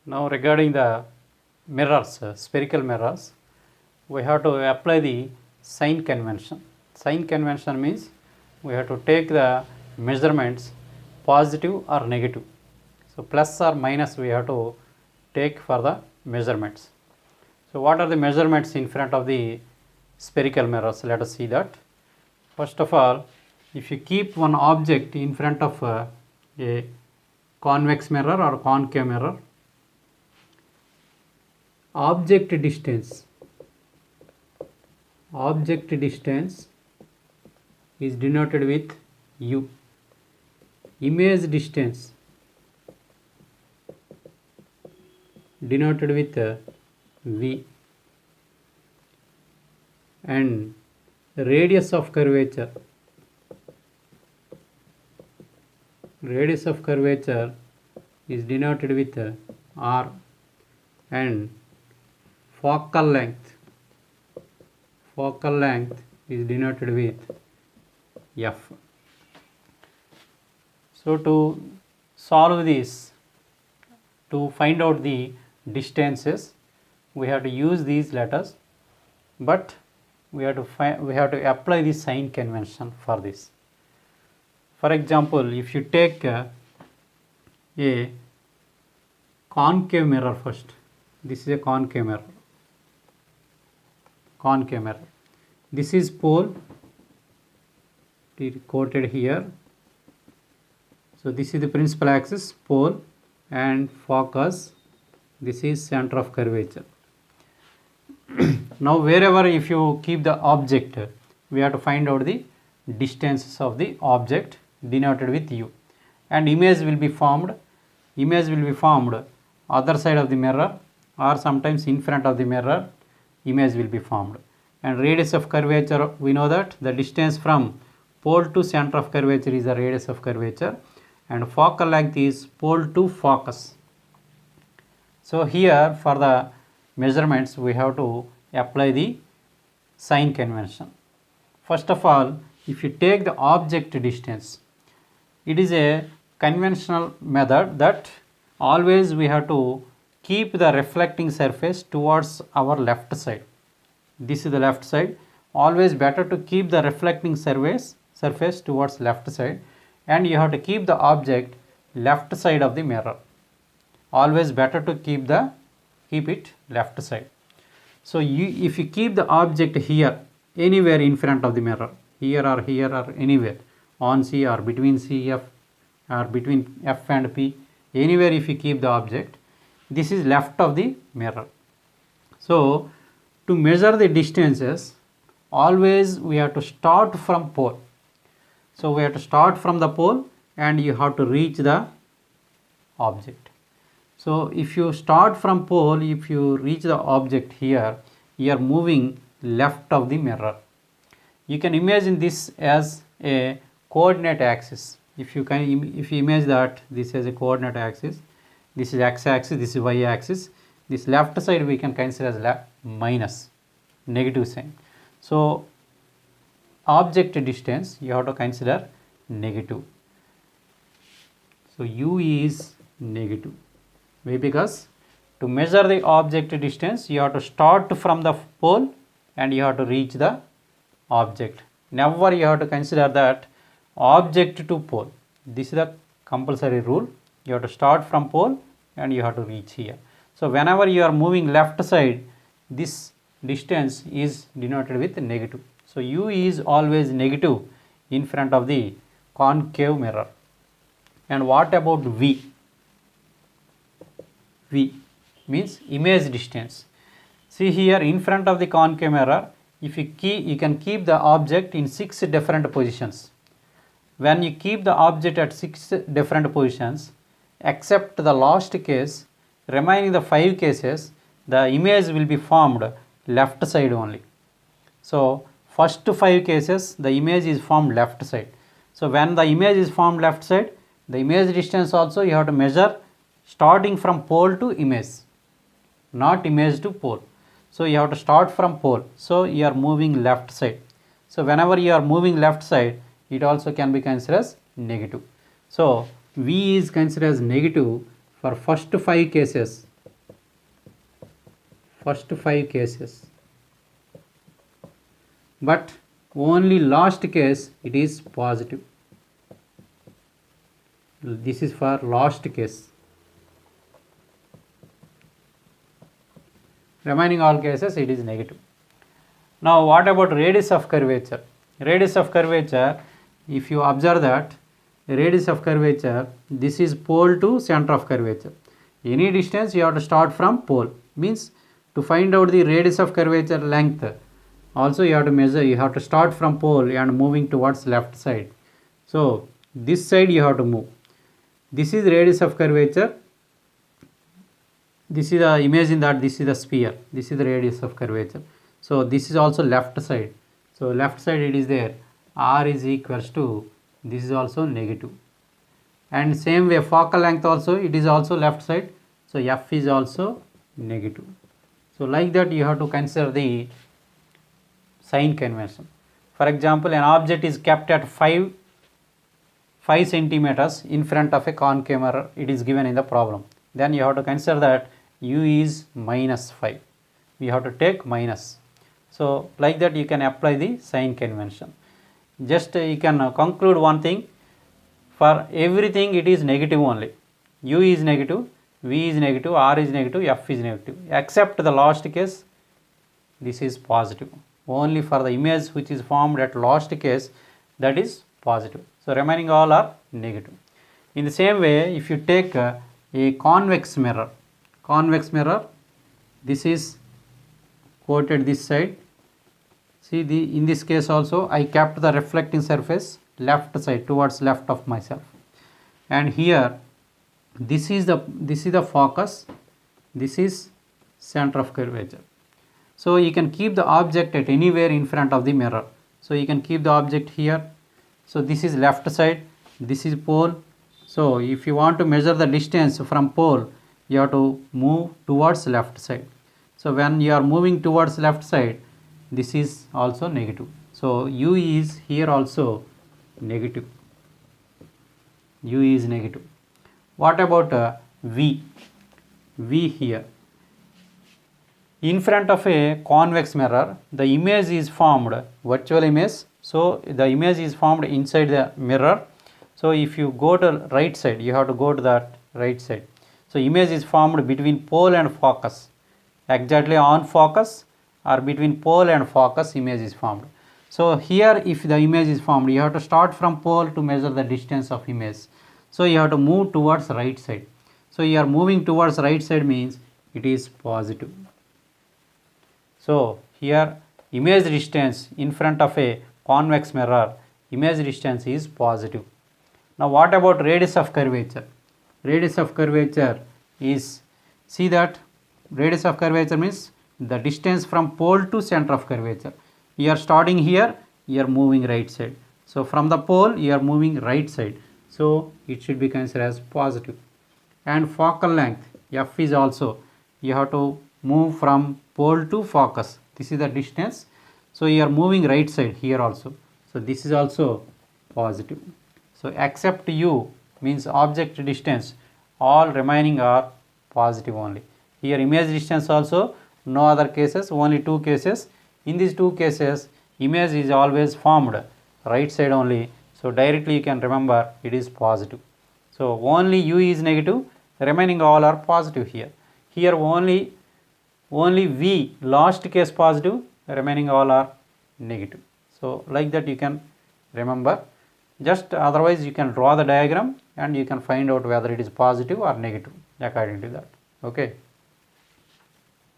Now regarding the mirrors, spherical mirrors, we have to apply the sign convention. Sign convention means we have to take the measurements positive or negative. So plus or minus we have to take for the measurements. So what are the measurements in front of the spherical mirrors? Let us see that. First of all, if you keep one object in front of a convex mirror or concave mirror, object distance is denoted with u, image distance denoted with v, and radius of curvature is denoted with r, and focal length is denoted with f. So to solve this, to find out the distances, we have to use these letters, but we have to apply the sign convention for this. For example, if you take a concave mirror first, this is a concave mirror. This is pole, it is quoted here. So this is the principal axis, pole, and focus, this is center of curvature. Now wherever if you keep the object, we have to find out the distances of the object denoted with u, and image will be formed other side of the mirror, or sometimes in front of the mirror image will be formed. And radius of curvature, we know that the distance from pole to center of curvature is the radius of curvature, and focal length is pole to focus. So here for the measurements we have to apply the sign convention. First of all, if you take the object distance, it is a conventional method that always we have to keep the reflecting surface towards our left side. This is the left side. Always better to keep the reflecting surface towards left side, and you have to keep the object left side of the mirror. Always better to keep it left side. So if you keep the object here, anywhere in front of the mirror, here or anywhere, on C or between C, F, or between F and P, anywhere if you keep the object, this is left of the mirror. So to measure the distances, always we have to start from pole. So we have to start from the pole and you have to reach the object. So if you start from pole, if you reach the object here, you are moving left of the mirror. You can imagine this as a coordinate axis. If you imagine that this is a coordinate axis, this is x-axis, this is y-axis, this left side we can consider as minus, negative sign. So object distance you have to consider negative. So u is negative. Why? Because to measure the object distance you have to start from the pole and you have to reach the object. Never you have to consider that object to pole. This is the compulsory rule. You have to start from pole and you have to reach here. So whenever you are moving left side, this distance is denoted with negative. So u is always negative in front of the concave mirror. And what about v? V means image distance. See here in front of the concave mirror, if you can keep the object in 6 different positions. When you keep the object at 6 different positions, except the last case, remaining the 5 cases, the image will be formed left side only. So first 5 cases the image is formed left side. So when the image is formed left side, the image distance also you have to measure starting from pole to image, not image to pole. So you have to start from pole. So you are moving left side. So whenever you are moving left side, it also can be considered as negative. So V is considered as negative for first 5 cases. first 5 cases, but only last case it is positive. This is for last case. Remaining all cases it is negative. Now what about radius of curvature? Radius of curvature, if you observe that radius of curvature, this is pole to center of curvature. Any distance you have to start from pole, means to find out the radius of curvature length also you have to measure, you have to start from pole and moving towards left side. So this side you have to move. This is radius of curvature. This is the, imagine that this is the sphere, this is the radius of curvature. So this is also left side. So left side it is there, r is equals to, this is also negative. And same way focal length also it is also left side. So f is also negative. So like that you have to consider the sign convention. For example, an object is kept at 5 centimeters in front of a concave mirror, it is given in the problem. Then you have to consider that u is minus 5. We have to take minus. So like that you can apply the sign convention. Just you can conclude one thing, for everything it is negative only. U is negative, V is negative, R is negative, F is negative, except the last case this is positive. Only for the image which is formed at last case, that is positive. So remaining all are negative. In the same way, if you take a convex mirror, this is quoted this side. See, in this case also I kept the reflecting surface left side, towards left of myself, and here this is the focus, this is center of curvature. So you can keep the object at anywhere in front of the mirror. So you can keep the object here. So this is left side, this is pole. So if you want to measure the distance from pole, you have to move towards left side. So when you are moving towards left side, this is also negative. So u is here also negative. U is negative. What about V? V here. In front of a convex mirror, the image is formed, virtual image. So the image is formed inside the mirror. So if you go to right side, you have to go to that right side. So image is formed between pole and focus. Exactly on focus or between pole and focus, image is formed. So here if the image is formed, you have to start from pole to measure the distance of image. So you have to move towards right side. So you are moving towards right side means it is positive. So here image distance in front of a convex mirror, image distance is positive. Now what about radius of curvature? Radius of curvature is, see that radius of curvature means the distance from pole to center of curvature. You are starting here, you are moving right side. So from the pole you are moving right side. So it should be considered as positive. And focal length, f is also, you have to move from pole to focus. This is the distance. So you are moving right side here also. So this is also positive. So except u means object distance, all remaining are positive only. Here image distance also no other cases, only 2 cases. In these 2 cases image is always formed right side only. So directly you can remember it is positive. So only u is negative, remaining all are positive here. Here only V last case positive, remaining all are negative. So like that you can remember. Just otherwise you can draw the diagram and you can find out whether it is positive or negative according to that. Okay.